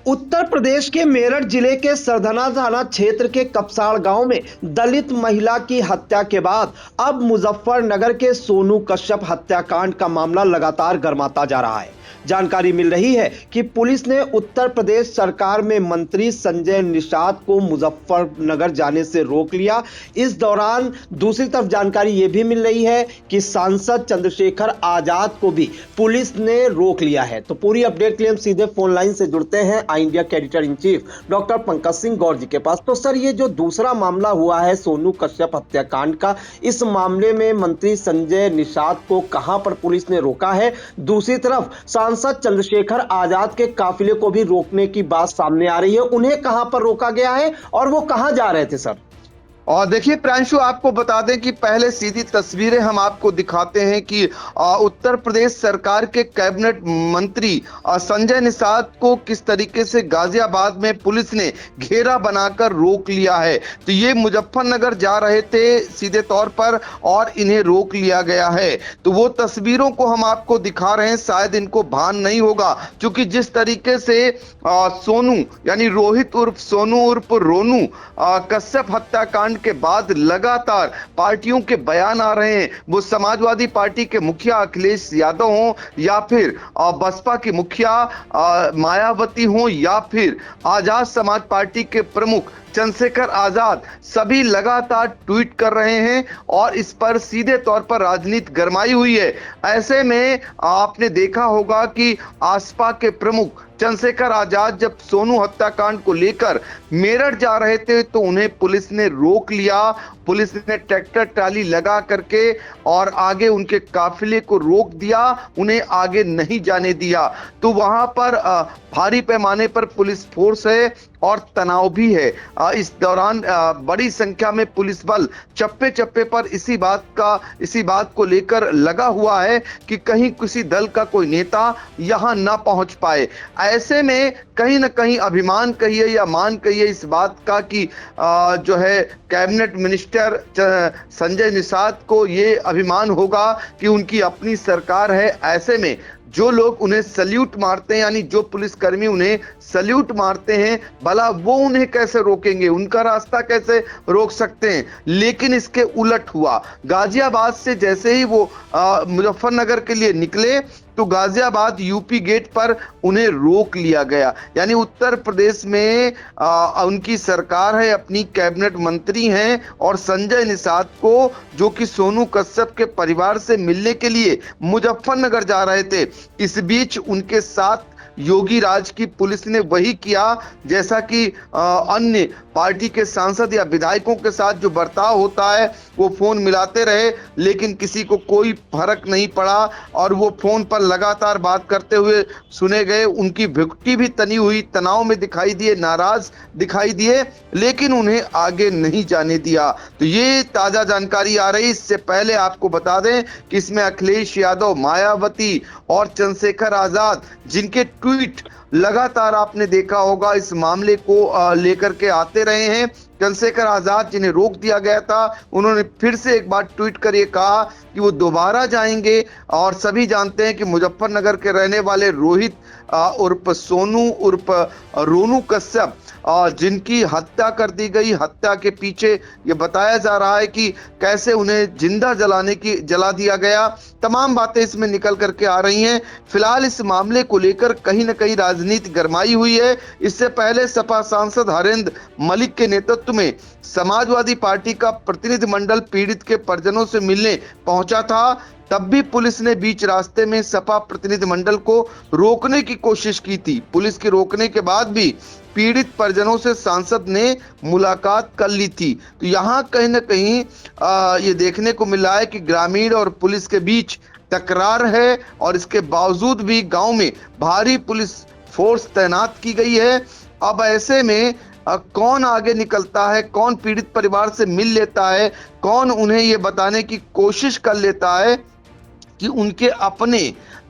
उत्तर प्रदेश के मेरठ जिले के सरधना थाना क्षेत्र के कपसाड़ गांव में दलित महिला की हत्या के बाद अब मुजफ्फरनगर के सोनू कश्यप हत्याकांड का मामला लगातार गर्माता जा रहा है। जानकारी मिल रही है कि पुलिस ने उत्तर प्रदेश सरकार में मंत्री संजय निषाद को मुजफ्फरनगर जाने से रोक लिया। इस दौरान दूसरी तरफ जानकारी यह भी मिल रही है कि सांसद चंद्रशेखर आजाद को भी पुलिस ने रोक लिया है। तो पूरी अपडेट के लिए हम सीधे फोन लाइन से जुड़ते हैं आई इंडिया के editor in chief doctor Pankaj Singh Gaur ji के पास। तो सर, ये जो दूसरा मामला हुआ है सोनू कश्यप हत्याकांड का, इस मामले में मंत्री संजय निषाद को कहां पर पुलिस ने रोका है? दूसरी तरफ सांसद चंद्रशेखर आजाद के काफिले को भी रोकने की बात सामने आ रही है। उन्हें कहां पर रोका गया है और वो कहां जा रहे थे सर? और देखिए प्रांशु, आपको बता दें कि पहले सीधी तस्वीरें हम आपको दिखाते हैं कि उत्तर प्रदेश सरकार के कैबिनेट मंत्री संजय निषाद को किस तरीके से गाजियाबाद में पुलिस ने घेरा बनाकर रोक लिया है। तो ये मुजफ्फरनगर जा रहे थे सीधे तौर पर और इन्हें रोक लिया गया है। तो वो तस्वीरों को हम आपको दिखा रहे हैं, शायद इनको भान नहीं होगा, क्योंकि जिस तरीके से सोनू यानी रोहित उर्फ सोनू उर्फ रोनू कश्यप हत्याकांड के बाद लगातार पार्टियों के बयान आ रहे हैं, वो समाजवादी पार्टी के मुखिया अखिलेश यादव हों या फिर बसपा की मुखिया मायावती हों या फिर आजाद समाज पार्टी के प्रमुख चंद्रशेखर आजाद, सभी लगातार ट्वीट कर रहे हैं और इस पर सीधे तौर पर राजनीति गरमाई हुई है। ऐसे में आपने देखा होगा कि आसपा के प्रमुख चंद्रशेखर आजाद जब सोनू हत्याकांड को लेकर मेरठ जा रहे थे तो उन्हें पुलिस ने रोक लिया। पुलिस ने ट्रैक्टर ट्राली लगा करके और आगे उनके काफिले को रोक दिया, उन्हें आगे नहीं जाने दिया। तो वहां पर भारी पैमाने पर पुलिस फोर्स है और तनाव भी है। इस दौरान बड़ी संख्या में पुलिस बल चप्पे चप्पे पर इसी बात को लेकर लगा हुआ है कि कहीं किसी दल का कोई नेता यहां ना पहुंच पाए। ऐसे में कहीं ना कहीं अभिमान कहिए या मान कहिए इस बात का कि जो है कैबिनेट मिनिस्टर संजय निषाद को ये अभिमान होगा कि उनकी अपनी सरकार है। ऐसे में जो लोग उन्हें सल्यूट मारते हैं, यानी जो पुलिसकर्मी उन्हें सल्यूट मारते हैं, भला वो उन्हें कैसे रोकेंगे, उनका रास्ता कैसे रोक सकते हैं? लेकिन इसके उलट हुआ। गाजियाबाद से जैसे ही वो मुजफ्फरनगर के लिए निकले तो गाजियाबाद यूपी गेट पर उन्हें रोक लिया गया। यानी उत्तर प्रदेश में उनकी सरकार है, अपनी कैबिनेट मंत्री हैं और संजय निषाद को, जो कि सोनू कश्यप के परिवार से मिलने के लिए मुजफ्फरनगर जा रहे थे, इस बीच उनके साथ योगी राज की पुलिस ने वही किया जैसा कि अन्य पार्टी के सांसद या विधायकों के साथ जो बर्ताव होता है, वो फोन मिलाते रहे लेकिन किसी को कोई फर्क नहीं पड़ा और वो फोन पर लगातार बात करते हुए सुने गए। उनकी भुगटी भी तनी हुई, तनाव में दिखाई दिए, नाराज दिखाई दिए, लेकिन उन्हें आगे नहीं जाने दिया। तो ये ताजा जानकारी आ रही। इससे पहले आपको बता दें कि इसमें अखिलेश यादव, मायावती और चंद्रशेखर आजाद, जिनके ट्वीट लगातार आपने देखा होगा इस मामले को लेकर के आते रहे हैं। चंद्रशेखर आजाद, जिन्हें रोक दिया गया था, उन्होंने फिर से एक बार ट्वीट कर ये कहा कि वो दोबारा जाएंगे। और सभी जानते हैं कि मुजफ्फरनगर के रहने वाले रोहित उर्फ सोनू उर्फ रोनू कश्यप, जिनकी हत्या कर दी गई, हत्या के पीछे ये बताया जा रहा है कि कैसे उन्हें जिंदा जला दिया गया। तमाम बातें इसमें निकल करके आ रही हैं। फिलहाल इस मामले को लेकर कहीं ना कहीं राजनीति गरमाई हुई है। इससे पहले सपा सांसद हरेंद्र मलिक के नेतृत्व में समाजवादी पार्टी का प्रतिनिधिमंडल पीड़ित के परिजनों से मिलने पहुंचा था। तब भी पुलिस ने बीच रास्ते में सपा प्रतिनिधिमंडल को रोकने की कोशिश की थी। पुलिस के रोकने के बाद भी पीड़ित परिजनों से सांसद ने मुलाकात कर ली थी। तो यहाँ कहीं ना कहीं ये देखने को मिला है कि ग्रामीण और पुलिस के बीच तकरार है और इसके बावजूद भी गांव में भारी पुलिस फोर्स तैनात की गई है। अब ऐसे में कौन आगे निकलता है, कौन पीड़ित परिवार से मिल लेता है, कौन उन्हें ये बताने की कोशिश कर लेता है कि उनके अपने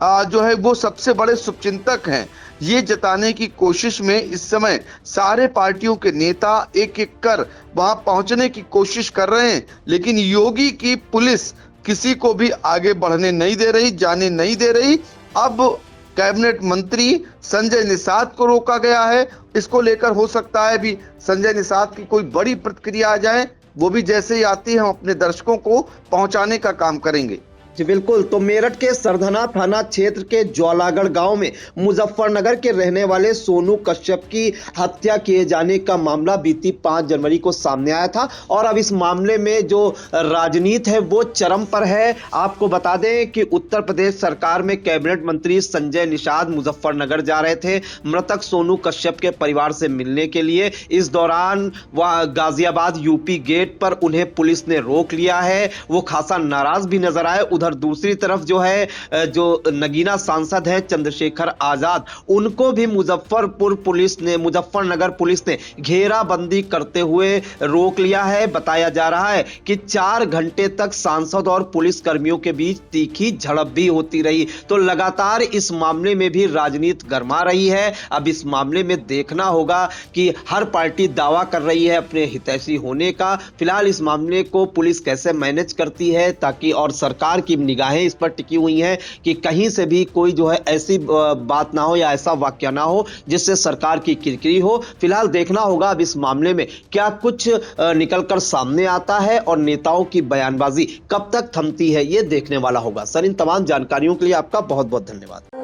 जो है वो सबसे बड़े शुभचिंतक हैं, ये जताने की कोशिश में इस समय सारे पार्टियों के नेता एक एक कर वहां पहुंचने की कोशिश कर रहे हैं। लेकिन योगी की पुलिस किसी को भी आगे बढ़ने नहीं दे रही, जाने नहीं दे रही। अब कैबिनेट मंत्री संजय निषाद को रोका गया है। इसको लेकर हो सकता है भी संजय निषाद की कोई बड़ी प्रतिक्रिया आ जाए, वो भी जैसे ही आती है हम अपने दर्शकों को पहुंचाने का काम करेंगे। जी बिल्कुल। तो मेरठ के सरधना थाना क्षेत्र के ज्वालागढ़ गांव में मुजफ्फरनगर के रहने वाले सोनू कश्यप की हत्या किए जाने का मामला बीती 5 जनवरी को सामने आया था और अब इस मामले में जो राजनीति है वो चरम पर है। आपको बता दें कि उत्तर प्रदेश सरकार में कैबिनेट मंत्री संजय निषाद मुजफ्फरनगर जा रहे थे मृतक सोनू कश्यप के परिवार से मिलने के लिए। इस दौरान वह गाजियाबाद यूपी गेट पर उन्हें पुलिस ने रोक लिया है। वो खासा नाराज भी नजर आए। उधर दूसरी तरफ जो है जो नगीना सांसद है चंद्रशेखर आजाद, उनको भी मुजफ्फरनगर पुलिस ने घेराबंदी करते हुए रोक लिया है। बताया जा रहा है कि 4 घंटे तक सांसद और पुलिस कर्मियों के बीच तीखी झड़प भी होती रही। तो लगातार इस मामले में भी राजनीति गरमा रही है। अब इस मामले में देखना होगा कि हर पार्टी दावा कर रही है अपने हितैषी होने का। फिलहाल इस मामले को पुलिस कैसे मैनेज करती है ताकि और सरकार की निगाहें इस पर टिकी हुई हैं कि कहीं से भी कोई जो है ऐसी बात ना हो या ऐसा वाकया ना हो जिससे सरकार की किरकिरी हो। फिलहाल देखना होगा अब इस मामले में क्या कुछ निकलकर सामने आता है और नेताओं की बयानबाजी कब तक थमती है, ये देखने वाला होगा। सर, इन तमाम जानकारियों के लिए आपका बहुत बहुत धन्यवाद।